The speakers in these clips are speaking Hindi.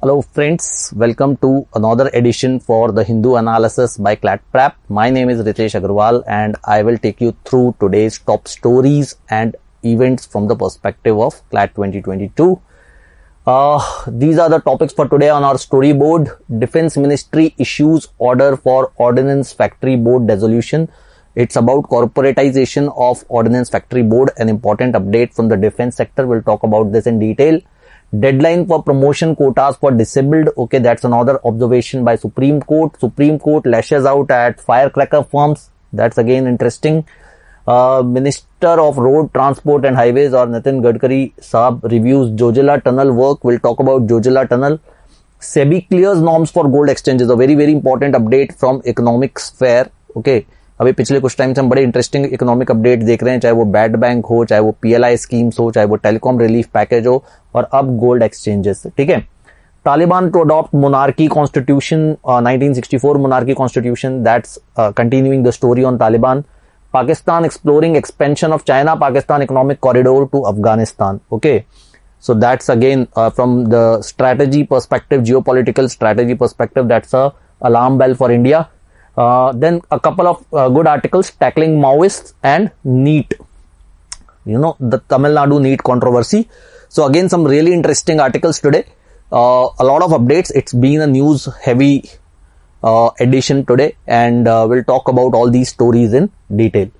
Hello friends, welcome to another edition for the Hindu Analysis by CLAT Prep. My name is Ritesh Agarwal and I will take you through today's top stories and events from the perspective of CLAT 2022. These are the topics for today on our storyboard. Defense Ministry issues order for Ordnance Factory Board dissolution. It's about corporatization of Ordnance Factory Board, an important update from the defense sector. We'll talk about this in detail. Deadline for promotion quotas for disabled. Okay, that's another observation by Supreme Court. Supreme Court lashes out at firecracker firms. That's again interesting. Minister of Road Transport and Highways or Nitin Gadkari Saab reviews Jojala Tunnel work. We'll talk about Jojala Tunnel. SEBI clears norms for gold exchanges. A very important update from economics fair. Okay. अभी पिछले कुछ टाइम से हम बड़े इंटरेस्टिंग इकोनॉमिक अपडेट देख रहे हैं, चाहे वो बैड बैंक हो, चाहे वो पीएलआई स्कीम्स हो, चाहे वो टेलीकॉम रिलीफ पैकेज हो और अब गोल्ड एक्सचेंजेस. ठीक है. Taliban to adopt monarchy constitution, 1964 monarchy constitution. That's continuing the story on Taliban. Pakistan exploring expansion of China Pakistan economic corridor to Afghanistan. Okay, so that's again from the strategy perspective, geopolitical strategy perspective, that's a alarm bell for India. Then a couple of good articles tackling Maoists and NEET, the Tamil Nadu NEET controversy. So again, some really interesting articles today. A lot of updates. It's been a news heavy edition today, and we'll talk about all these stories in detail.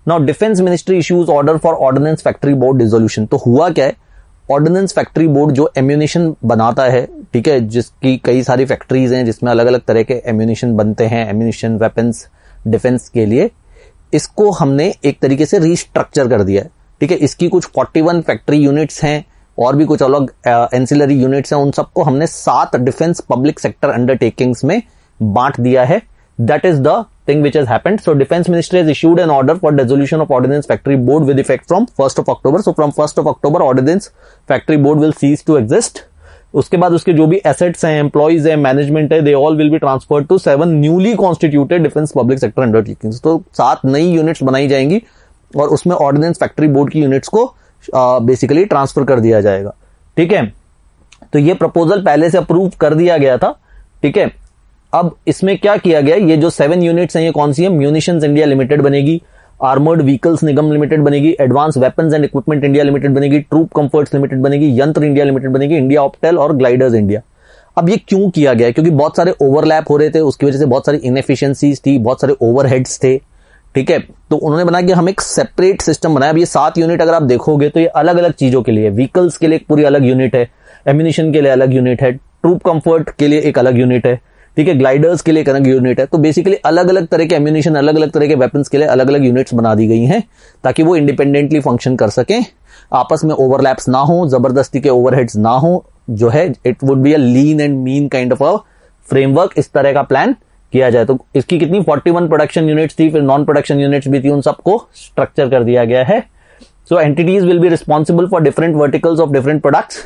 Now, Defense Ministry issues order for Ordnance Factory Board dissolution. तो हुआ क्या है? ऑर्डिनेंस फैक्ट्री बोर्ड जो एम्यूनिशन बनाता है, ठीक है, जिसकी कई सारी फैक्ट्रीज हैं जिसमें अलग अलग तरह के एम्यूनिशन बनते हैं, एम्यूनिशन वेपन्स डिफेंस के लिए, इसको हमने एक तरीके से रीस्ट्रक्चर कर दिया है. ठीक है. इसकी कुछ 41 फैक्ट्री यूनिट्स हैं और भी कुछ अलग एंसिलरी यूनिट्स हैं. उन सबको हमने 7 डिफेंस पब्लिक सेक्टर अंडरटेकिंग्स में बांट दिया है. That is the thing which has happened. So Defense Ministry has issued an order for dissolution of Ordnance Factory Board with effect from 1st of October. So from 1st of October, Ordnance Factory Board will cease to exist. उसके बाद उसके जो भी assets हैं, employees हैं, management है, they all will be transferred to 7 newly constituted defense public sector undertakings. तो 7 नई यूनिट्स बनाई जाएंगी और उसमें Ordnance Factory Board की यूनिट्स को बेसिकली ट्रांसफर कर दिया जाएगा. ठीक है. तो ये प्रपोजल पहले से अप्रूव कर दिया गया था. ठीक है. अब इसमें क्या किया गया, ये जो 7 यूनिट्स हैं ये कौन सी है? म्यूनिशंस इंडिया लिमिटेड बनेगी, आर्मर्ड व्हीकल्स निगम लिमिटेड बनेगी, advance weapons and equipment India limited बनेगी, ट्रूप कंफर्ट्स लिमिटेड बनेगी, यंत्र इंडिया लिमिटेड बनेगी, इंडिया ऑप्टेल और ग्लाइडर्स इंडिया. अब ये क्यों किया गया? क्योंकि बहुत सारे ओवरलैप हो रहे थे, उसकी वजह से बहुत सारी इनएफिशिएंसीज थी, बहुत सारे ओवरहेड्स थे. ठीक है. तो उन्होंने बनाया कि हम एक सेपरेट सिस्टम बनाया. अब ये 7 यूनिट अगर आप देखोगे तो ये अलग अलग चीजों के लिए, व्हीकल्स के लिए एक पूरी अलग यूनिट है, एम्यूनिशन के लिए अलग यूनिट है, ट्रूप कंफर्ट के लिए एक अलग यूनिट है, ठीक है, ग्लाइडर्स के लिए एक अलग यूनिट है. तो बेसिकली अलग अलग तरह के एम्यूनिशन, अलग अलग तरह के वेपन्स के लिए अलग अलग यूनिट्स बना दी गई हैं ताकि वो इंडिपेंडेंटली फंक्शन कर सकें, आपस में ओवरलैप्स ना हो, जबरदस्ती के ओवरहेड्स ना हो. जो है it would be a lean and mean kind of a framework. इस तरह का प्लान किया जाए. तो इसकी कितनी 41 प्रोडक्शन यूनिट्स थी, फिर नॉन प्रोडक्शन यूनिट्स भी थी, उन सबको स्ट्रक्चर कर दिया गया है. So entities will be responsible for different verticals of different products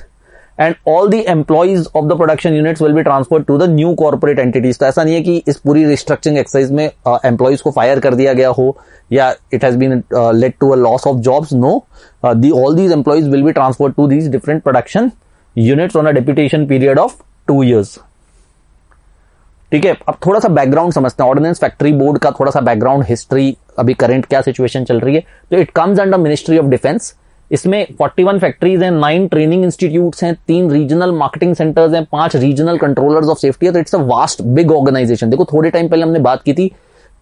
and all the employees of the production units will be transferred to the new corporate entities. तो ऐसा नहीं है कि इस पूरी रिस्ट्रक्चरिंग एक्सरसाइज में एम्प्लॉइज को फायर कर दिया गया हो या it has been led to a loss of jobs. No, all these employees will be transferred to these different production units on a deputation period of 2 years. ठीक है. अब थोड़ा सा बैकग्राउंड समझते हैं. ऑर्डिनेंस फैक्ट्री बोर्ड का थोड़ा सा बैकग्राउंड हिस्ट्री, अभी करंट क्या सिचुएशन चल रही है. तो it comes under ministry of defence. इसमें 41 फैक्ट्रीज हैं, 9 ट्रेनिंग इंस्टीट्यूट्स हैं, 3 रीजनल मार्केटिंग सेंटर्स हैं, 5 रीजनल कंट्रोलर्स ऑफ सेफ्टी है. तो it's a vast big organisation. देखो, थोड़े टाइम पहले हमने बात की थी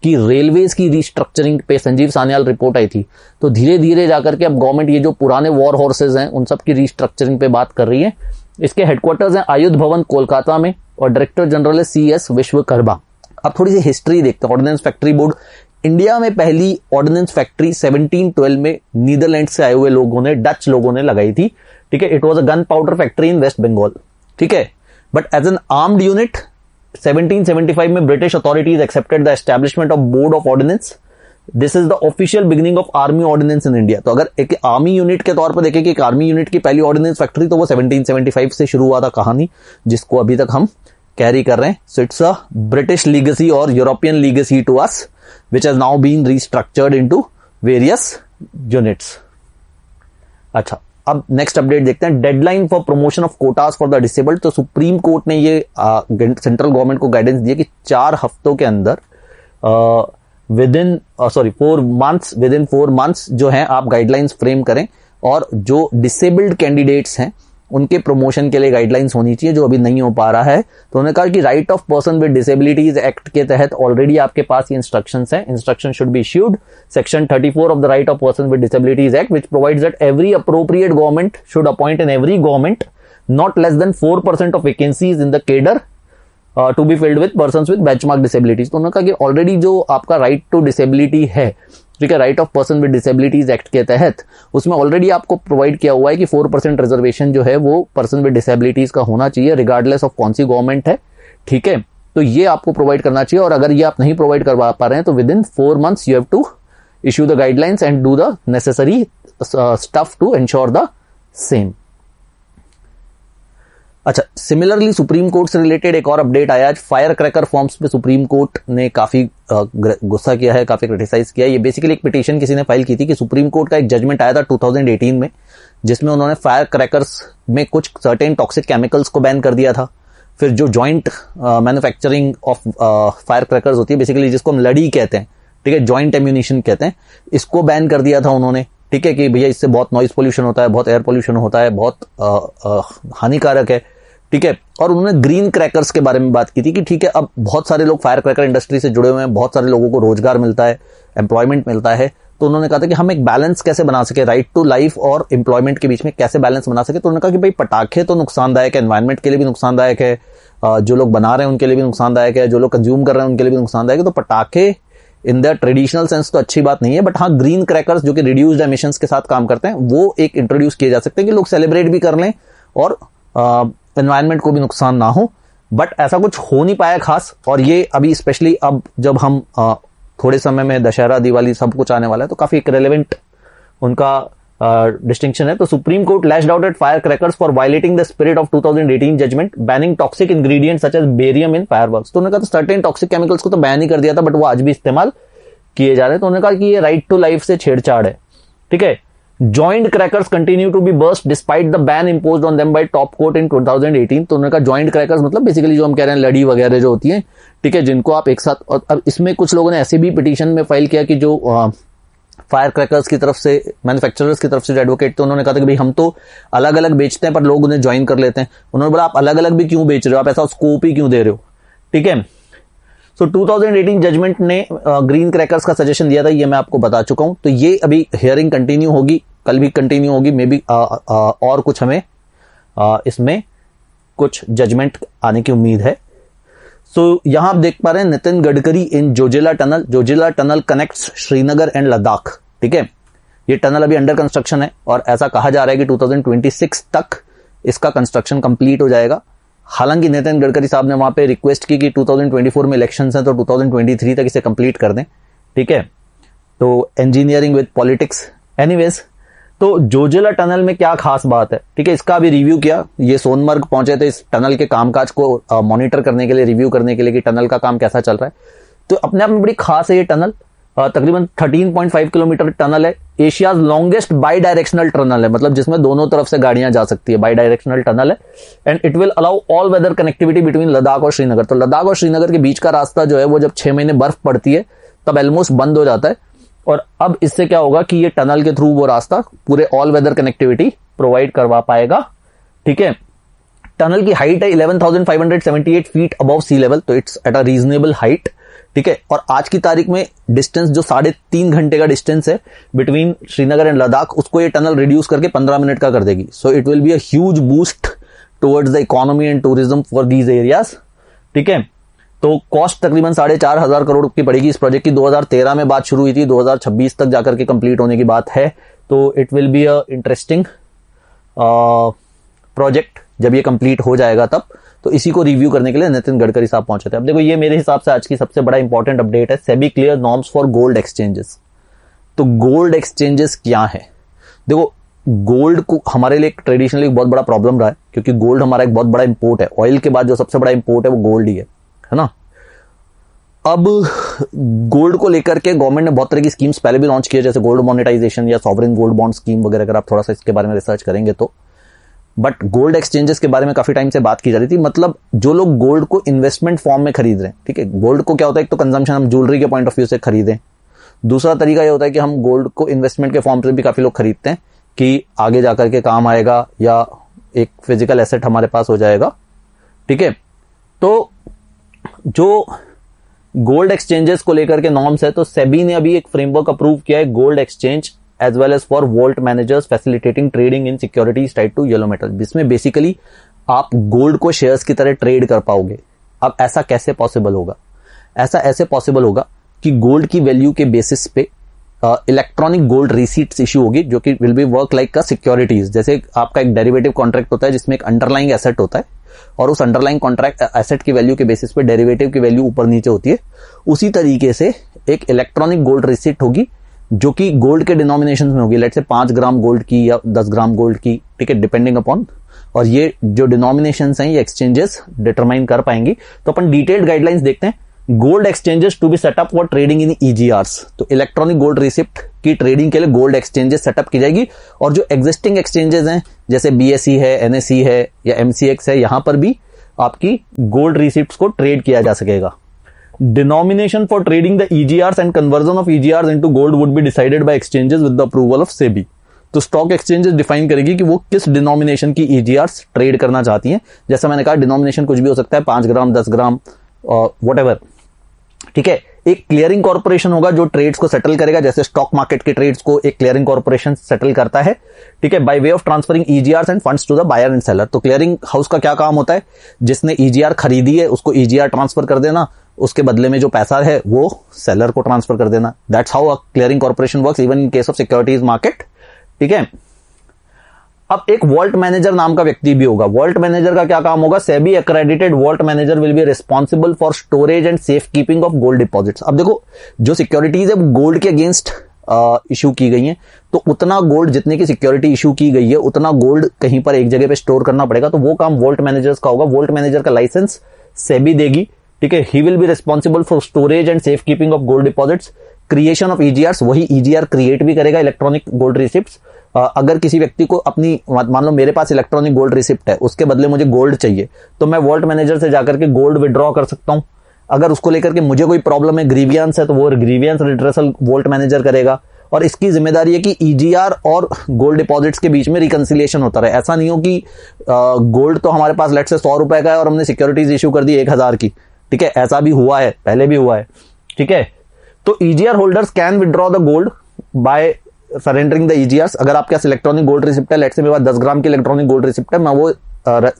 कि रेलवेज की रिस्ट्रक्चरिंग पे संजीव सान्याल रिपोर्ट आई थी. तो धीरे धीरे जाकर के अब गवर्नमेंट ये जो पुराने वॉर हॉर्सेज हैं उन सब की रिस्ट्रक्चरिंग पे बात कर रही है. इसके हेडक्वार्टर्स हैं आयुध भवन कोलकाता में और डायरेक्टर जनरल है CS विश्वकर्मा. अब थोड़ी सी हिस्ट्री देखते हैं. ऑर्डिनेंस फैक्ट्री बोर्ड इंडिया में पहली ऑर्डिनेंस फैक्ट्री 1712 में नीदरलैंड से आए हुए लोगों ने, डच लोगों ने लगाई थी. ठीक है. It was a gunpowder factory in West Bengal. ठीक है. But as an armed unit 1775 में British authorities accepted the establishment of board of ordnance. This is the official beginning of army ordnance in India. तो अगर एक आर्मी यूनिट के तौर पर देखें कि एक आर्मी यूनिट की पहली ऑर्डिनेंस फैक्ट्री, तो वो 1775 से शुरू हुआ था कहानी, जिसको अभी तक हम कैरी कर रहे हैं. So it's a British legacy और European legacy to us, which has now been restructured into various units. अच्छा, अब नेक्स्ट अपडेट देखते हैं, deadline for promotion of quotas for the disabled. तो सुप्रीम कोर्ट ने ये सेंट्रल गवर्नमेंट को गाइडेंस दिया कि 4 हफ्तों के अंदर विदिन 4 मंथ्स जो है आप गाइडलाइंस फ्रेम करें, और जो डिसेबल्ड कैंडिडेट्स हैं उनके प्रमोशन के लिए गाइडलाइंस होनी चाहिए, जो अभी नहीं हो पा रहा है। तो उन्होंने कहा कि right of person with disabilities act के तहत ऑलरेडी आपके पास ये इंस्ट्रक्शंस हैं। Instruction should be issued section 34 of the right of person with disabilities act which provides that every appropriate government should appoint in every government not less than 4% of vacancies in the cadre to be filled with persons with benchmark disabilities. तो उन्होंने कहा कि ऑलरेडी जो आपका राइट टू डिसेबिलिटी है, ठीक है, right of person with disabilities act के तहत, उसमें ऑलरेडी आपको प्रोवाइड किया हुआ है कि 4% रिजर्वेशन जो है वो पर्सन विद डिसेबिलिटीज का होना चाहिए रिगार्डलेस ऑफ कौन सी गवर्नमेंट है, ठीक है। तो ये आपको प्रोवाइड करना चाहिए, और अगर ये आप नहीं प्रोवाइड करवा पा रहे हैं तो within 4 months you have to issue the guidelines and do the necessary stuff to ensure the same. अच्छा, सिमिलरली सुप्रीम कोर्ट से रिलेटेड एक और अपडेट आया आज। फायर क्रैकर फॉर्म्स पे सुप्रीम कोर्ट ने काफी गुस्सा किया है, काफी क्रिटिसाइज किया है। ये बेसिकली एक पिटीशन किसी ने फाइल की थी कि सुप्रीम कोर्ट का एक जजमेंट आया था 2018 में, जिसमें उन्होंने फायर क्रैकर्स में कुछ सर्टेन टॉक्सिक केमिकल्स को बैन कर दिया था। फिर जो joint manufacturing of fire crackers होती है, बेसिकली जिसको हम लड़ी कहते हैं, ठीक है, जॉइंट एम्यूनिशन कहते हैं, इसको बैन कर दिया था उन्होंने, ठीक है, कि भैया इससे बहुत नॉइज पोल्यूशन होता है, बहुत एयर पोल्यूशन होता है, बहुत हानिकारक है, ठीक है। और उन्होंने ग्रीन क्रैकर्स के बारे में बात की थी कि ठीक है, अब बहुत सारे लोग फायर क्रैकर इंडस्ट्री से जुड़े हुए हैं, बहुत सारे लोगों को रोजगार मिलता है, एम्प्लॉयमेंट मिलता है। तो उन्होंने कहा था कि हम एक बैलेंस कैसे बना सके, राइट टू लाइफ और एम्प्लॉयमेंट के बीच में कैसे बैलेंस बना सके। तो उन्होंने कहा कि भाई पटाखे तो नुकसानदायक है, एनवायरमेंट के लिए भी नुकसानदायक है, जो लोग बना रहे हैं उनके लिए भी नुकसानदायक है, जो लोग कंज्यूम कर रहे हैं उनके लिए भी नुकसानदायक है। तो पटाखे इन द ट्रेडिशनल सेंस तो अच्छी बात नहीं है, बट हाँ, ग्रीन क्रैकर्स जो कि रिड्यूस्ड एमिशंस के साथ काम करते हैं, वो एक इंट्रोड्यूस किए जा सकते हैं कि लोग सेलिब्रेट भी कर लें और एनवायरनमेंट को भी नुकसान ना हो। बट ऐसा कुछ हो नहीं पाया खास, और ये अभी स्पेशली अब जब हम थोड़े समय में दशहरा, दिवाली सब कुछ आने वाला है, तो काफी एक रेलेवेंट उनका डिस्टिंक्शन है। तो supreme court lashed out at firecrackers for violating the spirit of 2018 judgement banning toxic ingredients such as barium in fireworks. तो उन्होंने कहा सर्टेन टॉक्सिक केमिकल्स को तो बैन ही कर दिया था, बट वो आज भी इस्तेमाल किए जा रहे हैं। तो उन्होंने कहा कि ये राइट टू लाइफ से छेड़छाड़ है, ठीक है। Joint crackers continue to be burst despite the ban imposed on them by top court in 2018। तो उन्होंने कहा जॉइंट क्रैकर्स मतलब बेसिकली जो हम कह रहे हैं लड़ी वगैरह जो होती है, ठीक है, जिनको आप एक साथ, और अब इसमें कुछ लोगों ने ऐसे भी पिटीशन में फाइल किया कि जो फायर क्रैकर्स की तरफ से, मैन्युफैक्चरर्स की तरफ से जो एडवोकेट थे, उन्होंने कहा था कि भाई हम तो अलग अलग बेचते हैं पर लोग उन्हें ज्वाइन कर लेते हैं। उन्होंने बोला आप अलग अलग भी क्यों बेच रहे हो, आप ऐसा स्कोप ही क्यों दे रहे हो, ठीक है। सो 2018 जजमेंट ने ग्रीन क्रैकर्स का सजेशन दिया था, ये मैं आपको बता चुका हूं। तो ये अभी हियरिंग कंटिन्यू होगी, कल भी कंटिन्यू होगी, मे बी और कुछ हमें इसमें कुछ जजमेंट आने की उम्मीद है। सो यहां आप देख पा रहे हैं Nitin Gadkari in Zojila tunnel. Zojila tunnel connects Srinagar and Ladakh, ठीक है। ये टनल अभी अंडर कंस्ट्रक्शन है और ऐसा कहा जा रहा है कि 2026 तक इसका कंस्ट्रक्शन कंप्लीट हो जाएगा। हालांकि नितिन गडकरी साहब ने वहां पे रिक्वेस्ट की कि 2024 में इलेक्शंस हैं तो 2023 तक इसे कंप्लीट कर दें, ठीक है। तो इंजीनियरिंग विद पॉलिटिक्स, एनीवेज। तो जोजिला टनल में क्या खास बात है, ठीक है, इसका अभी रिव्यू किया। ये सोनमर्ग पहुंचे थे इस टनल के कामकाज को मॉनिटर करने के लिए, रिव्यू करने के लिए कि टनल का काम कैसा चल रहा है। तो अपने आप में बड़ी खास है ये टनल। तकरीबन 13.5 किलोमीटर टनल है। Asia's longest by directional tunnel है, मतलब जिसमें दोनों तरफ से गाड़ियां जा सकती है, बाई डायरेक्शनल टनल है। And it will allow all weather connectivity between Ladakh और श्रीनगर। तो लद्दाख और श्रीनगर के बीच का रास्ता जो है वो जब 6 महीने बर्फ पड़ती है तब ऑलमोस्ट बंद हो जाता है, और अब इससे क्या होगा कि ये टनल के थ्रू वो रास्ता पूरे ऑल वेदर कनेक्टिविटी प्रोवाइड करवा पाएगा, ठीक है। टनल की हाइट है 11,578 फीट अबव सी लेवल, तो it's at a reasonable height, ठीक है। और आज की तारीख में डिस्टेंस जो 3.5 घंटे का डिस्टेंस है बिटवीन श्रीनगर एंड लद्दाख, उसको ये टनल रिड्यूस करके 15 मिनट का कर देगी। So it will be a huge boost towards the economy and tourism for these areas, ठीक है। तो कॉस्ट तकरीबन 4,500 करोड़ की पड़ेगी इस प्रोजेक्ट की। 2013 में बात शुरू हुई थी, 2026 तक जाकर के कंप्लीट होने की बात है। तो it will be a interesting project जब ये कंप्लीट हो जाएगा तब। तो इसी को रिव्यू करने के लिए नितिन गडकरी साहब पहुंचे थे। अब देखो, ये मेरे हिसाब से आज की सबसे बड़ा इंपॉर्टेंट अपडेट है, SEBI clear norms for gold exchanges. तो गोल्ड एक्सचेंजेस क्या है? देखो, गोल्ड को हमारे लिए ट्रेडिशनली एक बहुत बड़ा प्रॉब्लम रहा है, क्योंकि गोल्ड हमारा एक बहुत बड़ा इंपोर्ट है। ऑयल के बाद जो सबसे बड़ा इंपोर्ट है वो गोल्ड ही है ना। अब गोल्ड को लेकर के गवर्नमेंट ने बहुत तरह की स्कीम्स पहले भी लॉन्च किए, जैसे गोल्ड मोनेटाइजेशन या सॉवरेन गोल्ड बॉन्ड स्कीम वगैरह, अगर आप थोड़ा सा इसके बारे में रिसर्च करेंगे तो। बट गोल्ड एक्सचेंजेस के बारे में काफी टाइम से बात की जा रही थी, मतलब जो लोग गोल्ड को इन्वेस्टमेंट फॉर्म में खरीद रहे हैं, ठीक है, गोल्ड को क्या होता है, एक तो कंजम्पशन, हम ज्वेलरी के पॉइंट ऑफ व्यू से खरीदें। दूसरा तरीका यह होता है कि हम गोल्ड को इन्वेस्टमेंट के फॉर्म से भी काफी लोग खरीदते हैं कि आगे जाकर के काम आएगा या एक फिजिकल एसेट हमारे पास हो जाएगा, ठीक है। तो जो गोल्ड एक्सचेंजेस को लेकर के नॉर्म्स है, तो सेबी ने अभी एक फ्रेमवर्क अप्रूव किया है, gold exchange as well as for vault managers facilitating trading in securities tied to yellow metal, जिसमें बेसिकली आप गोल्ड को शेयर्स की तरह ट्रेड कर पाओगे। अब ऐसा कैसे पॉसिबल होगा? ऐसा ऐसे पॉसिबल होगा कि गोल्ड की वैल्यू के बेसिस पे इलेक्ट्रॉनिक गोल्ड रिसीट्स इश्यू होगी, जो कि विल बी वर्क लाइक का सिक्योरिटीज। जैसे आपका एक डेरिवेटिव कॉन्ट्रैक्ट होता है जिसमें एक अंडरलाइंग एसेट होता है, और उस अंडरलाइंग कॉन्ट्रैक्ट एसेट की वैल्यू के बेसिस पे डेरिवेटिव की वैल्यू ऊपर नीचे होती है। उसी तरीके से एक इलेक्ट्रॉनिक गोल्ड रिसीट होगी जो कि गोल्ड के डिनोमिनेशन में होगी, लेट से 5 ग्राम गोल्ड की या 10 ग्राम गोल्ड की, ठीक है, डिपेंडिंग अपॉन, और ये जो डिनोमिनेशन हैं ये एक्सचेंजेस डिटरमाइन कर पाएंगी। तो अपन डिटेल्ड गाइडलाइंस देखते हैं। Gold exchanges to be set up for trading in EGRs, तो इलेक्ट्रॉनिक गोल्ड रिसिप्ट की ट्रेडिंग के लिए गोल्ड एक्सचेंजेस सेटअप की जाएगी, और जो एग्जिस्टिंग एक्सचेंजेस हैं जैसे बीएसई है, एनएसई है या एमसीएक्स है, यहां पर भी आपकी गोल्ड रिसिप्ट्स को ट्रेड किया जा सकेगा। Denomination for trading the EGRs and conversion of EGRs into gold would be decided by exchanges with the approval of SEBI. तो स्टॉक एक्सचेंजेस डिफाइन करेगी कि वो किस डिनोमिनेशन की ईजीआरस ट्रेड करना चाहती हैं। जैसा मैंने कहा, डिनोमिनेशन कुछ भी हो सकता है, 5 ग्राम, 10 ग्राम, व्हाटएवर, ठीक है। एक क्लियरिंग कॉर्पोरेशन होगा जो ट्रेड्स को सेटल करेगा, जैसे स्टॉक मार्केट के ट्रेड्स को एक क्लियरिंग कॉर्पोरेशन सेटल करता है, ठीक है, by way of transferring EGR and funds to the buyer and seller. तो क्लियरिंग हाउस का क्या काम होता है? जिसने ईजीआर खरीदी है उसको ईजीआर ट्रांसफर कर देना, उसके बदले में जो पैसा है वो सेलर को ट्रांसफर कर देना। That's how a clearing corporation works even in case of securities market, ठीक है। अब एक वॉल्ट मैनेजर नाम का व्यक्ति भी होगा। वॉल्ट मैनेजर का क्या काम होगा? SEBI accredited vault manager will be responsible for storage and safe keeping of gold deposits. अब देखो, जो सिक्योरिटीज है गोल्ड के अगेंस्ट इशू की गई है, तो उतना गोल्ड, जितने की सिक्योरिटी इशू की गई है उतना गोल्ड कहीं पर एक जगह पे स्टोर करना पड़ेगा, तो वो काम वॉल्ट मैनेजर्स का होगा। वॉल्ट मैनेजर का लाइसेंस सेबी देगी, ठीक है। He will be responsible for storage and safe keeping of gold deposits, creation of EGR, वही ईजीआर क्रिएट भी करेगा, इलेक्ट्रॉनिक गोल्ड रिसिप्ट्स। अगर किसी व्यक्ति को अपनी, मान लो मेरे पास इलेक्ट्रॉनिक गोल्ड रिसिप्ट है, उसके बदले मुझे गोल्ड चाहिए, तो मैं वॉल्ट मैनेजर से जाकर के गोल्ड विड्रॉ कर सकता हूं। अगर उसको लेकर के मुझे कोई प्रॉब्लम है, ग्रीवियंस है, तो वो ग्रीवियंस रिड्रेसल वॉल्ट मैनेजर करेगा, और इसकी जिम्मेदारी है कि ईजीआर और गोल्ड डिपॉजिट्स के बीच में रिकंसिलिएशन होता रहे। ऐसा नहीं हो कि गोल्ड तो हमारे पास लेट से 100 रुपए का है और हमने सिक्योरिटीज इशू कर दी 1000 की, ठीक है, ऐसा भी हुआ है, पहले भी हुआ है, ठीक है। तो EGR holders can withdraw the gold by surrendering the EGR. अगर आपके पास इलेक्ट्रॉनिक गोल्ड रिसिप्ट है, लेट से मेरे पास 10 ग्राम की इलेक्ट्रॉनिक गोल्ड रिसिप्ट है, मैं वो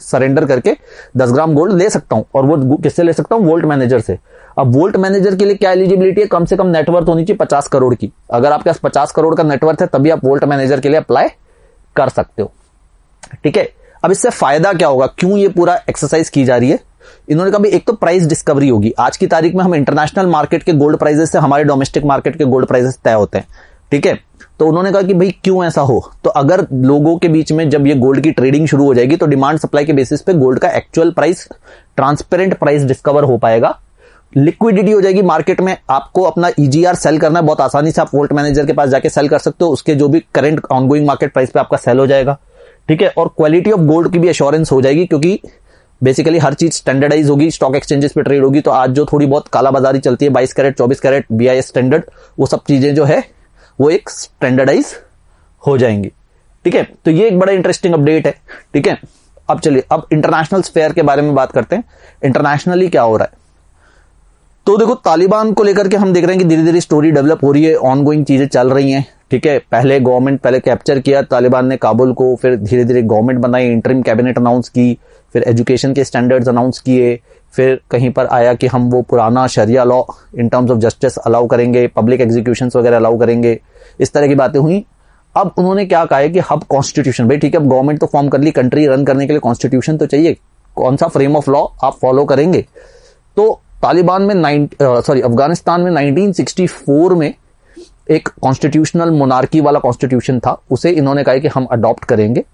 सरेंडर करके 10 ग्राम गोल्ड ले सकता हूं, और वो किससे ले सकता हूं? वोल्ट मैनेजर से। अब वोल्ट मैनेजर के लिए क्या एलिजिबिलिटी है? कम से कम नेटवर्थ होनी चाहिए 50 करोड़ की। अगर आपके पास 50 करोड़ का नेटवर्थ है तभी आप वोल्ट मैनेजर के लिए अप्लाई कर सकते हो, ठीक है। अब इससे फायदा क्या होगा? क्यों ये पूरा एक्सरसाइज की जा रही है? इन्होंने कहा एक तो प्राइस डिस्कवरी होगी। आज की तारीख में हम इंटरनेशनल मार्केट के गोल्ड प्राइसेस से हमारे डोमेस्टिक मार्केट के गोल्ड प्राइसेस तय होते हैं, ठीक है। तो उन्होंने कहा कि भाई क्यों ऐसा हो? तो अगर लोगों के बीच में जब ये गोल्ड की ट्रेडिंग शुरू हो जाएगी तो डिमांड सप्लाई के बेसिस पे गोल्ड का actual price, transparent price discover हो पाएगा, लिक्विडिटी हो जाएगी मार्केट में। आपको अपना ईजीआर सेल करना है, बहुत आसानी से आप वोल्ट मैनेजर के पास जाके सेल कर सकते हो, उसके जो भी करंट ऑनगोइंग मार्केट प्राइस पे आपका सेल हो जाएगा, ठीक है। और क्वालिटी ऑफ गोल्ड की भी एश्योरेंस हो जाएगी, क्योंकि बेसिकली हर चीज स्टैंडर्डाइज होगी, स्टॉक एक्सचेंजेस पे ट्रेड होगी। तो आज जो थोड़ी बहुत कालाबाजारी चलती है, 22 कैरेट 24 कैरेट BIS स्टैंडर्ड, वो सब चीजें जो है वो एक स्टैंडर्डाइज हो जाएंगी, ठीक है। तो ये एक बड़ा इंटरेस्टिंग अपडेट है, ठीक है। अब चलिए, अब इंटरनेशनल स्फेयर के बारे में बात करते हैं। इंटरनेशनली क्या हो रहा है? तो देखो, तालिबान को लेकर के हम देख रहे हैं कि धीरे धीरे स्टोरी डेवलप हो रही है, ऑनगोइंग चीजें चल रही हैं, ठीक है। पहले गवर्नमेंट कैप्चर किया तालिबान ने काबुल को, फिर धीरे धीरे गवर्नमेंट बनाई, इंटरिम कैबिनेट अनाउंस की, फिर एजुकेशन के स्टैंडर्ड्स अनाउंस किए, फिर कहीं पर आया कि हम वो पुराना शरिया law in terms of justice allow करेंगे, पब्लिक एग्जीक्यूशंस वगैरह अलाउ करेंगे, इस तरह की बातें हुई। अब उन्होंने क्या कहा है कि हब कॉन्स्टिट्यूशन, भाई ठीक है, अब गवर्नमेंट तो फॉर्म कर ली, कंट्री रन करने के लिए कॉन्स्टिट्यूशन तो चाहिए, कौन सा फ्रेम ऑफ लॉ आप फॉलो करेंगे? तो तालिबान में अफगानिस्तान में 1964 में एक कॉन्स्टिट्यूशनल मोनार्की वाला कॉन्स्टिट्यूशन था, उसे इन्होंने कहा कि हम अडॉप्ट करेंगे,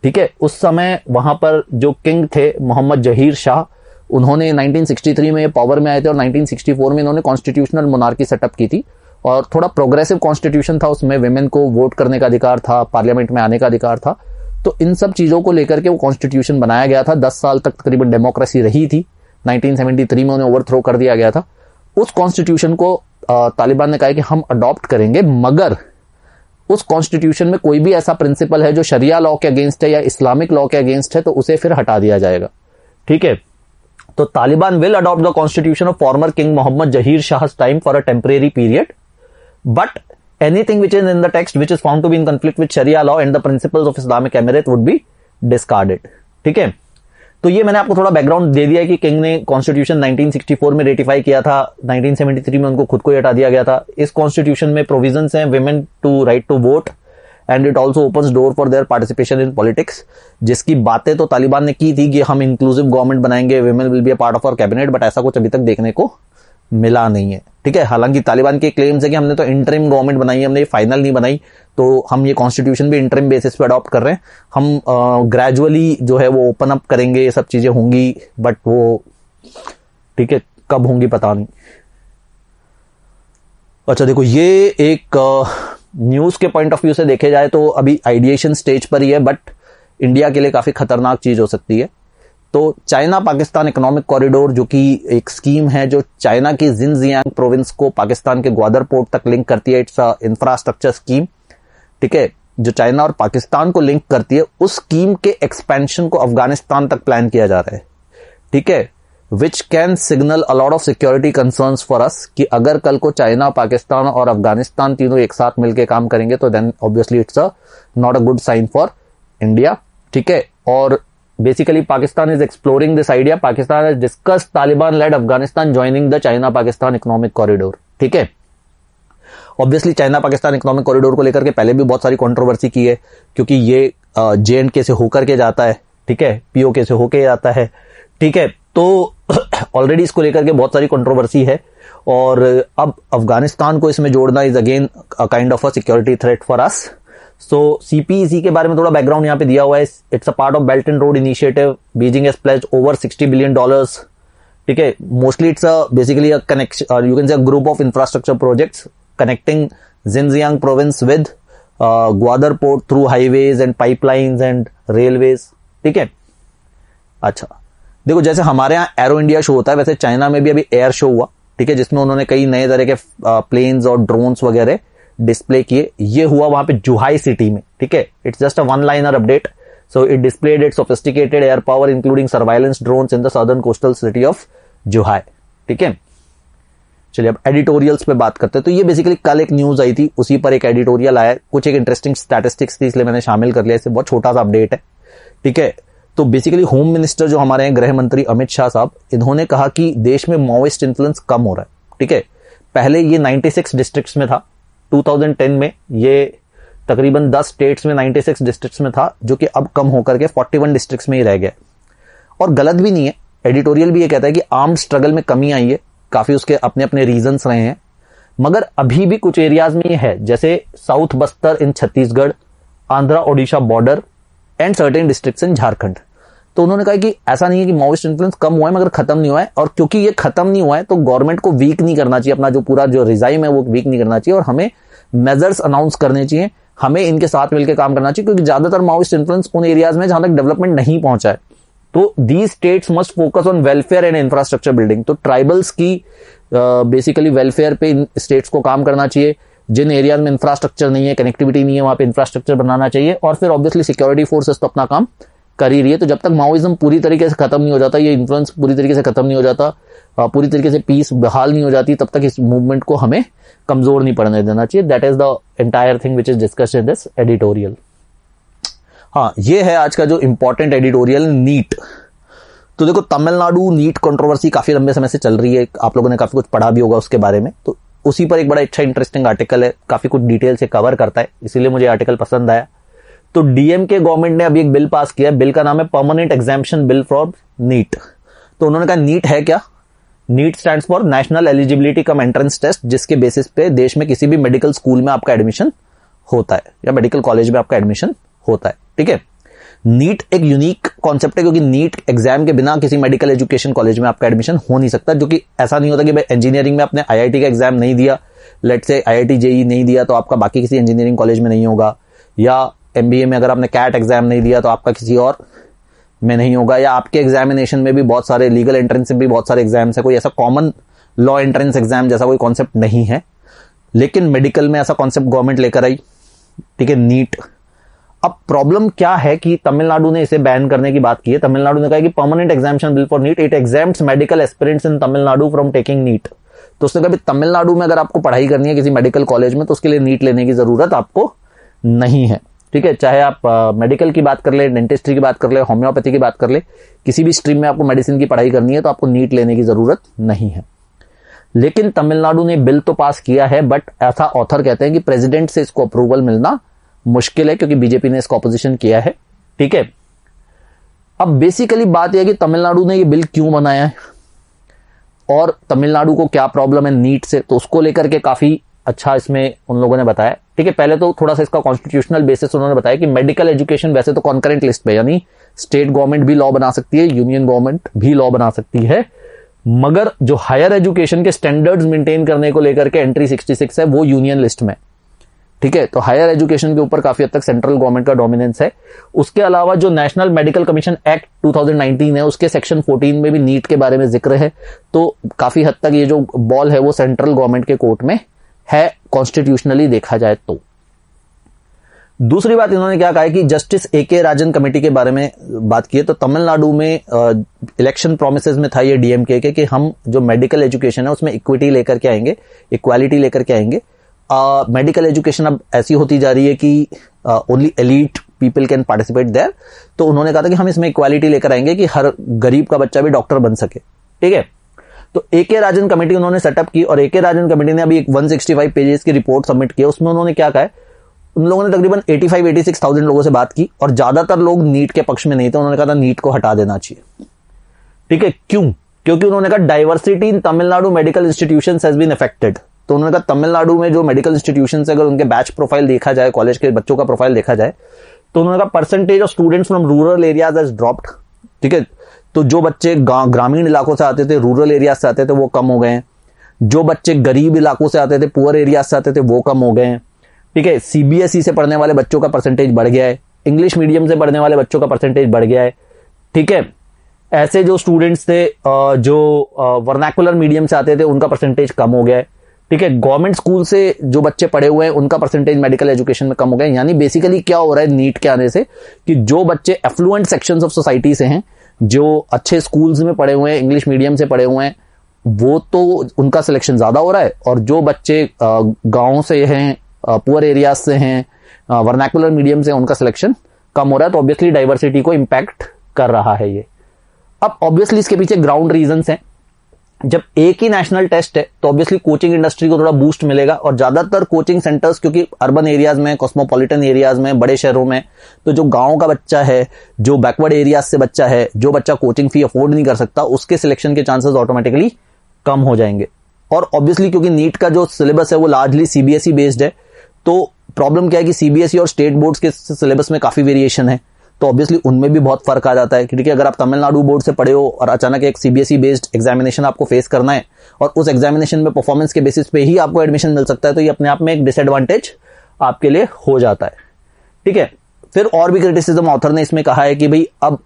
ठीक है। उस समय वहां पर जो किंग थे मोहम्मद जहीर शाह, उन्होंने 1963 में पावर में आए थे और 1964 में इन्होंने कॉन्स्टिट्यूशनल मोनार्की सेटअप की थी और थोड़ा प्रोग्रेसिव कॉन्स्टिट्यूशन था, उसमें विमेन को वोट करने का अधिकार था, पार्लियामेंट में आने का अधिकार था। तो इन सब चीजों को लेकर के वो कॉन्स्टिट्यूशन बनाया गया था। 10 साल तक तकरीबन डेमोक्रेसी रही थी। 1973 में उन्हें ओवरथ्रो कर दिया गया था। उस कॉन्स्टिट्यूशन को तालिबान ने कहा कि हम अडॉप्ट करेंगे, मगर उस कॉन्स्टिट्यूशन में कोई भी ऐसा प्रिंसिपल है जो शरिया लॉ के अगेंस्ट है या इस्लामिक लॉ के अगेंस्ट है तो उसे फिर हटा दिया जाएगा। ठीक है, तो Taliban will adopt the constitution of former king Mohammad Zahir Shah time for a temporary period, but anything which is in the text which is found to be in conflict with Sharia law and the principles of Islamic Emirate would be discarded। ठीक है, तो ये मैंने आपको थोड़ा बैकग्राउंड दे दिया कि किंग ने कॉन्स्टिट्यूशन 1964 में रेटिफाई किया था, 1973 में उनको खुद को हटा दिया गया था। इस कॉन्स्टिट्यूशन में प्रोविजंस हैं women to right to vote and it also opens door for their participation in politics, जिसकी बातें तो तालिबान ने की थी कि हम इंक्लूसिव गवर्नमेंट बनाएंगे, women will be a part of our cabinet, but ऐसा कुछ अभी तक देखने को मिला नहीं है। ठीक है, हालांकि तालिबान के क्लेम्स है कि हमने तो इंटरिम गवर्नमेंट बनाई है, हमने ये फाइनल नहीं बनाई, तो हम ये कॉन्स्टिट्यूशन भी इंटरिम बेसिस पे अडॉप्ट कर रहे हैं, हम ग्रेजुअली जो है वो ओपन अप करेंगे, ये सब चीजें होंगी, बट वो ठीक है कब होंगी पता नहीं। अच्छा देखो, ये एक न्यूज के पॉइंट ऑफ व्यू से देखे जाए तो अभी आइडिएशन स्टेज पर ही है, बट इंडिया के लिए काफी खतरनाक चीज हो सकती है। तो चाइना पाकिस्तान इकोनॉमिक कॉरिडोर जो कि एक स्कीम है जो चाइना की जिनजियांग प्रोविंस को पाकिस्तान के ग्वादर पोर्ट तक लिंक करती है, इट्स अ इंफ्रास्ट्रक्चर स्कीम। ठीक है, जो चाइना और पाकिस्तान को लिंक करती है, उस स्कीम के एक्सपेंशन को अफगानिस्तान तक प्लान किया जा रहा है। ठीक है, which can signal a lot of security concerns for us कि अगर कल को चाइना, पाकिस्तान और अफगानिस्तान तीनों एक साथ मिलकर काम करेंगे तो then obviously it's a not a good sign for India. ठीक है, और basically Pakistan is exploring this idea. Pakistan has discussed Taliban-led Afghanistan joining the China-Pakistan economic corridor। ठीक है, obviously China Pakistan economic corridor को लेकर के पहले भी बहुत सारी कंट्रोवर्सी की है, क्योंकि ये JNK से होकर के जाता है। ठीक है, POK से होकर जाता है। ठीक है, तो ऑलरेडी इसको लेकर के बहुत सारी कंट्रोवर्सी है और अब अफगानिस्तान को इसमें जोड़ना is again a kind of a security threat for us. So CPEC के बारे में थोड़ा बैकग्राउंड यहां पे दिया हुआ है। It's a part of belt and road initiative. Beijing has pledged over $60 billion. ठीक है, mostly it's basically a connection, you can say a group of infrastructure projects connecting Jinjiang province with Gwadar port through highways and pipelines and railways. ठीक है, अच्छा देखो, जैसे हमारे यहाँ एरो इंडिया शो होता है, वैसे चाइना में भी अभी एयर शो हुआ। ठीक है, जिसमें उन्होंने कई नए तरह के प्लेन्स और ड्रोन्स वगैरह डिस्प्ले किए। ये हुआ वहां पे जुहाई सिटी में। ठीक है, it's just a one liner update. So it displayed its sophisticated air power including surveillance drones in the southern coastal city of Zhuhai. ठीक है, चलिए अब एडिटोरियल्स पे बात करते हैं। तो ये बेसिकली कल एक न्यूज आई थी, उसी पर एक एडिटोरियल आया, कुछ एक इंटरेस्टिंग स्टैटिस्टिक्स थी, इसलिए मैंने शामिल कर लिया इसे। बहुत छोटा सा अपडेट है। ठीक है, तो बेसिकली होम मिनिस्टर जो हमारे हैं, गृह मंत्री अमित शाह साहब, इन्होंने कहा कि देश में माओइस्ट इन्फ्लुएंस कम हो रहा है। ठीक है, पहले ये 96 डिस्ट्रिक्ट्स में था, 2010 में ये तकरीबन 10 स्टेट्स में 96 डिस्ट्रिक्ट्स में था, जो कि अब कम होकर के 41 डिस्ट्रिक्ट्स में ही रह गया। और गलत भी नहीं है, एडिटोरियल भी ये कहता है कि आर्म्ड स्ट्रगल में कमी आई है, काफी उसके अपने अपने रीजंस रहे हैं, मगर अभी भी कुछ एरियाज में ये है, जैसे south Bastar in Chhattisgarh, Andhra Odisha border and certain districts in Jharkhand. तो उन्होंने कहा कि ऐसा नहीं है कि माओइस्ट इन्फ्लुएंस कम हुआ है, मगर खत्म नहीं हुआ है। और क्योंकि ये खत्म नहीं हुआ है तो गवर्नमेंट को वीक नहीं करना चाहिए, अपना जो पूरा जो रिजाइम है वो वीक नहीं करना चाहिए, और हमें मेजर्स अनाउंस करने चाहिए, हमें इनके साथ मिलकर काम करना चाहिए, क्योंकि ज्यादातर माओइस्ट इन्फ्लुएंस उन एरियाज में जहां तक डेवलपमेंट नहीं पहुंचा है। तो these states must focus on welfare and infrastructure building. तो ट्राइबल्स की बेसिकली वेलफेयर पे इन स्टेट्स को काम करना चाहिए। जिन एरियाज में इंफ्रास्ट्रक्चर नहीं है, कनेक्टिविटी नहीं है, वहां पे इंफ्रास्ट्रक्चर बनाना चाहिए। और फिर ऑब्वियसली सिक्योरिटी फोर्सेस तो अपना काम कर ही रही है। तो जब तक माओइज्म पूरी तरीके से खत्म नहीं हो जाता, ये इन्फ्लुएंस पूरी तरीके से खत्म नहीं हो जाता, पूरी तरीके से पीस बहाल नहीं हो जाती, तब तक इस मूवमेंट को हमें कमजोर नहीं पड़ने देना चाहिए। That is the entire thing which is discussed in this editorial. हाँ, ये है आज का जो इंपॉर्टेंट एडिटोरियल, नीट। तो देखो, तमिलनाडु नीट कंट्रोवर्सी काफी लंबे समय से चल रही है, आप लोगों ने काफी कुछ पढ़ा भी होगा उसके बारे में। तो उसी पर एक बड़ा अच्छा इंटरेस्टिंग आर्टिकल है, काफी कुछ डिटेल से कवर करता है, इसीलिए मुझे आर्टिकल पसंद आया। तो डीएमके गवर्नमेंट ने अभी एक बिल पास किया, बिल का नाम है permanent exemption bill for NEET. तो उन्होंने कहा नीट है क्या? NEET stands for national eligibility cum entrance test, जिसके बेसिस पे देश में किसी भी मेडिकल स्कूल में आपका एडमिशन होता है या मेडिकल कॉलेज में आपका एडमिशन होता है। ठीक है, नीट एक यूनिक कॉन्सेप्ट है, क्योंकि नीट एग्जाम के बिना किसी मेडिकल एजुकेशन कॉलेज में आपका एडमिशन हो नहीं सकता। जो कि ऐसा नहीं होता कि भाई इंजीनियरिंग में आपने आईआईटी का एग्जाम नहीं दिया, लेट से आईआईटी जेई नहीं दिया तो आपका बाकी किसी इंजीनियरिंग कॉलेज में नहीं होगा, या एमबीए में अगर आपने कैट एग्जाम नहीं दिया तो आपका किसी और में नहीं होगा, या आपके एग्जामिनेशन में भी बहुत सारे लीगल एंट्रेंस में भी बहुत सारे एग्जाम्स है, कोई ऐसा कॉमन लॉ एंट्रेंस एग्जाम जैसा कोई कॉन्सेप्ट नहीं है। लेकिन मेडिकल में ऐसा कॉन्सेप्ट गवर्नमेंट लेकर आई, ठीक है, नीट। अब प्रॉब्लम क्या है कि तमिलनाडु ने इसे बैन करने की बात की है। तमिलनाडु ने कहा कि permanent examination bill for NEET, it exempts medical aspirants in Tamil Nadu from taking NEET. तो उसने कहा तमिलनाडु में अगर आपको पढ़ाई करनी है किसी मेडिकल कॉलेज में तो उसके लिए नीट लेने की जरूरत आपको नहीं है, ठीक है। चाहे आप मेडिकल की बात कर ले, डेंटिस्ट्री की बात कर ले, होम्योपैथी की बात कर ले, किसी भी स्ट्रीम में आपको मेडिसिन की पढ़ाई करनी है तो आपको नीट लेने की जरूरत नहीं है। लेकिन तमिलनाडु ने बिल तो पास किया है, बट ऐसा ऑथर कहते हैं कि प्रेसिडेंट से इसको अप्रूवल मिलना मुश्किल है, क्योंकि बीजेपी ने इसको अपोजिशन किया है, ठीक है। अब बेसिकली बात यह है कि तमिलनाडु ने ये बिल क्यों बनाया है और तमिलनाडु को क्या प्रॉब्लम है नीट से, तो उसको लेकर के काफी अच्छा इसमें उन लोगों ने बताया, ठीक है। पहले तो थोड़ा सा इसका कॉन्स्टिट्यूशनल बेसिस उन्होंने बताया कि मेडिकल एजुकेशन वैसे तो कॉन्करेंट लिस्ट पे, यानी स्टेट गवर्नमेंट भी लॉ बना सकती है, यूनियन गवर्नमेंट भी लॉ बना सकती है, मगर जो हायर एजुकेशन के स्टैंडर्ड्स मेंटेन करने को लेकर के एंट्री 66 है वो यूनियन लिस्ट में, ठीक है। तो हायर एजुकेशन के ऊपर काफी हद तक सेंट्रल गवर्नमेंट का डोमिनेंस है। उसके अलावा जो नेशनल मेडिकल कमीशन एक्ट 2019 है उसके सेक्शन 14 में भी नीट के बारे में जिक्र है। तो काफी हद तक ये जो बॉल है वो सेंट्रल गवर्नमेंट के कोर्ट में है, कॉन्स्टिट्यूशनली देखा जाए तो। दूसरी बात इन्होंने क्या कहा है कि जस्टिस ए.के. राजन कमेटी के बारे में बात की है। तो तमिलनाडु में इलेक्शन प्रोमिसेस में था ये डीएमके के कि हम जो मेडिकल एजुकेशन है उसमें इक्विटी लेकर के आएंगे, इक्वालिटी लेकर के आएंगे। मेडिकल एजुकेशन अब ऐसी होती जा रही है कि only elite people can participate there. तो उन्होंने कहा था कि हम इसमें इक्वालिटी लेकर आएंगे कि हर गरीब का बच्चा भी डॉक्टर बन सके, ठीक है। तो ए.के. राजन कमेटी उन्होंने सेटअप की और ए.के. राजन कमेटी ने अभी एक 165 पेजेस की रिपोर्ट सबमिट की। उसमें उन्होंने क्या कहा है, उन लोगों ने तकरीबन 85-86,000 लोगों से बात की और ज्यादातर लोग नीट के पक्ष में नहीं थे। उन्होंने कहा था नीट को हटा देना चाहिए, ठीक है। क्यों? क्योंकि उन्होंने कहा diversity in Tamil Nadu medical institutions has been affected. तो उन्होंने कहा तमिलनाडु में जो मेडिकल इंस्टीट्यूशन है अगर उनके बैच प्रोफाइल देखा जाए, कॉलेज के बच्चों का प्रोफाइल देखा जाए, तो उन्होंने कहा percentage of students from rural areas has dropped, ठीक है। तो जो बच्चे ग्रामीण इलाकों से आते थे, रूरल एरियाज से आते थे, वो कम हो गए हैं। जो बच्चे गरीब इलाकों से आते थे, पुअर एरियाज से आते थे, वो कम हो गए हैं, ठीक है। सीबीएसई से पढ़ने वाले बच्चों का परसेंटेज बढ़ गया है, इंग्लिश मीडियम से पढ़ने वाले बच्चों का परसेंटेज बढ़ गया है, ठीक है। ऐसे जो स्टूडेंट्स थे जो वर्नाकुलर मीडियम से आते थे उनका परसेंटेज कम हो गया है, ठीक है। गवर्नमेंट स्कूल से जो बच्चे पढ़े हुए हैं उनका परसेंटेज मेडिकल एजुकेशन में कम हो गया है। यानी बेसिकली क्या हो रहा है नीट के आने से कि जो बच्चे एफ्लुएंट सेक्शंस ऑफ सोसाइटी से हैं, जो अच्छे स्कूल्स में पढ़े हुए हैं, इंग्लिश मीडियम से पढ़े हुए हैं, वो तो उनका सिलेक्शन ज्यादा हो रहा है, और जो बच्चे गांव से हैं, पुअर एरियाज से हैं, वर्नाकुलर मीडियम से, उनका सिलेक्शन कम हो रहा है। तो ऑब्वियसली डाइवर्सिटी को इंपैक्ट कर रहा है ये। अब ऑब्वियसली इसके पीछे ग्राउंड रीजंस हैं। जब एक ही नेशनल टेस्ट है तो ऑब्वियसली कोचिंग इंडस्ट्री को थोड़ा बूस्ट मिलेगा, और ज्यादातर कोचिंग सेंटर्स क्योंकि अर्बन एरियाज में, कॉस्मोपॉलिटन एरियाज में, बड़े शहरों में, तो जो गांव का बच्चा है, जो बैकवर्ड एरियाज से बच्चा है, जो बच्चा कोचिंग फी अफोर्ड नहीं कर सकता, उसके सिलेक्शन के चांसेस ऑटोमेटिकली कम हो जाएंगे। और ऑब्वियसली क्योंकि नीट का जो सिलेबस है वो लार्जली सीबीएसई बेस्ड है, तो प्रॉब्लम क्या है कि सीबीएसई और स्टेट बोर्ड्स के सिलेबस में काफी वेरिएशन है, तो ऑब्वियसली उनमें भी बहुत फर्क आ जाता है। क्योंकि अगर आप तमिलनाडु बोर्ड से पढ़े हो और अचानक एक सीबीएसई बेस्ड एग्जामिनेशन आपको फेस करना है और उस एग्जामिनेशन में परफॉर्मेंस के बेसिस पे ही आपको एडमिशन मिल सकता है, तो ये अपने आप में एक डिसएडवांटेज आपके लिए हो जाता है, ठीक है। फिर और भी क्रिटिसिज्म ऑथर ने इसमें कहा है कि भाई अब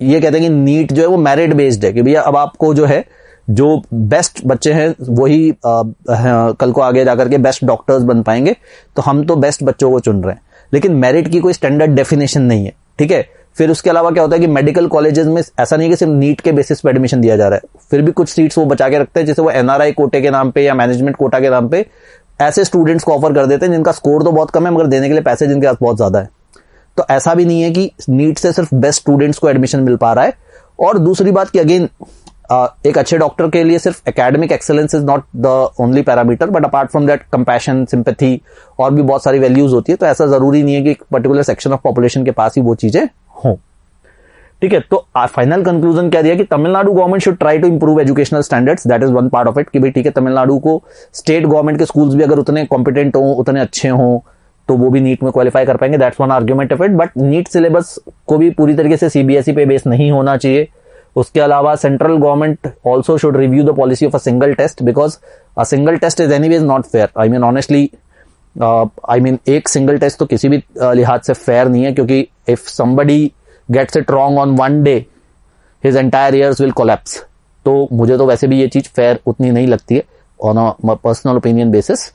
ये कहते हैं कि नीट जो है वो मेरिट बेस्ड है, कि भैया अब आपको जो है जो बेस्ट बच्चे हैं वही कल को आगे जाकर के बेस्ट डॉक्टर्स बन पाएंगे, तो हम तो बेस्ट बच्चों को चुन रहे हैं। लेकिन मेरिट की कोई स्टैंडर्ड डेफिनेशन नहीं है, ठीक है। फिर उसके अलावा क्या होता है कि मेडिकल कॉलेजेस में ऐसा नहीं कि सिर्फ नीट के बेसिस पे एडमिशन दिया जा रहा है, फिर भी कुछ सीट्स वो बचा के रखते हैं, जैसे वो एनआरआई कोटे के नाम पे या मैनेजमेंट कोटा के नाम पे ऐसे स्टूडेंट्स को ऑफर कर देते हैं जिनका स्कोर तो बहुत कम है मगर देने के लिए पैसे जिनके पास बहुत ज्यादा है। तो ऐसा भी नहीं है कि नीट से सिर्फ बेस्ट स्टूडेंट्स को एडमिशन मिल पा रहा है। और दूसरी बात कि अगेन एक अच्छे डॉक्टर के लिए सिर्फ academic excellence is not the only parameter, but apart from that compassion, sympathy और भी बहुत सारी वैल्यूज होती है। तो ऐसा जरूरी नहीं है कि एक पर्टिकुलर सेक्शन ऑफ पॉपुलेशन के पास ही वो चीजें हों, ठीक है। तो फाइनल कंक्लूजन क्या दिया कि Tamil Nadu government should try to improve educational standards, that is one part of it, कि भाई ठीक है तमिलनाडु को स्टेट गवर्नमेंट के स्कूल्स भी अगर उतने कॉम्पिटेंट हों, उतने अच्छे हों, तो वो भी नीट में क्वालिफाई कर पाएंगे, that's one argument of it. But NEET syllabus को भी पूरी तरीके से सीबीएसई पे बेस नहीं होना चाहिए। उसके अलावा central government also should review the policy of a single test, because a single test is anyways not fair. I mean honestly, एक सिंगल टेस्ट तो किसी भी लिहाज से फेयर नहीं है, क्योंकि if somebody gets it wrong on one day, his entire years will collapse. तो मुझे तो वैसे भी ये चीज फेयर उतनी नहीं लगती है on a personal opinion basis.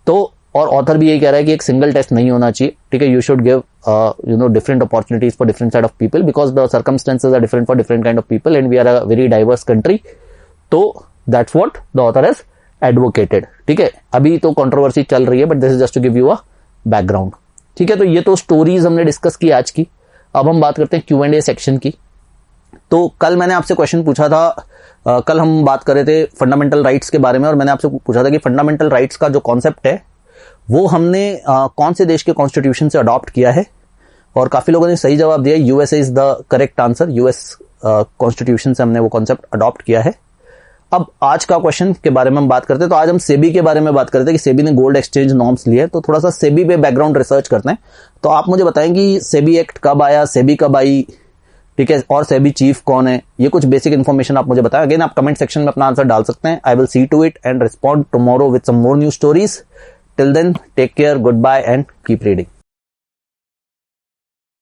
तो और ऑथर भी यही कह रहा है कि एक सिंगल टेस्ट नहीं होना चाहिए, ठीक है। You should give different opportunities for different side of people, because the circumstances are different for different kind of people and we are a very diverse country. तो that's what the author has advocated, ठीक है। अभी तो कंट्रोवर्सी चल रही है, but this is just to give you a background, ठीक है। तो ये तो स्टोरीज हमने डिस्कस की आज की। अब हम बात करते हैं Q&A सेक्शन की। तो कल मैंने आपसे क्वेश्चन पूछा था, कल हम बात कर रहे थे फंडामेंटल राइट्स के बारे में, और मैंने आपसे पूछा था कि फंडामेंटल राइट्स का जो कॉन्सेप्ट है वो हमने कौन से देश के कॉन्स्टिट्यूशन से अडॉप्ट किया है, और काफी लोगों ने सही जवाब दिया। USA is the correct answer. US constitution से हमने वो कॉन्सेप्ट अडॉप्ट किया है। अब आज का क्वेश्चन के बारे में हम बात करते हैं। तो आज हम सेबी के बारे में बात करते हैं कि सेबी ने गोल्ड एक्सचेंज नॉर्म्स लिए, तो थोड़ा सा सेबी पे बैकग्राउंड रिसर्च करते हैं। तो आप मुझे बताएं कि सेबी एक्ट कब आया, सेबी कब आई, ठीक है, और सेबी चीफ कौन है, ये कुछ बेसिक इन्फॉर्मेशन आप मुझे बताएं। अगेन आप कमेंट सेक्शन में अपना आंसर डाल सकते हैं। I will see to it and respond tomorrow with some more new stories. Till then take care, good bye and keep reading.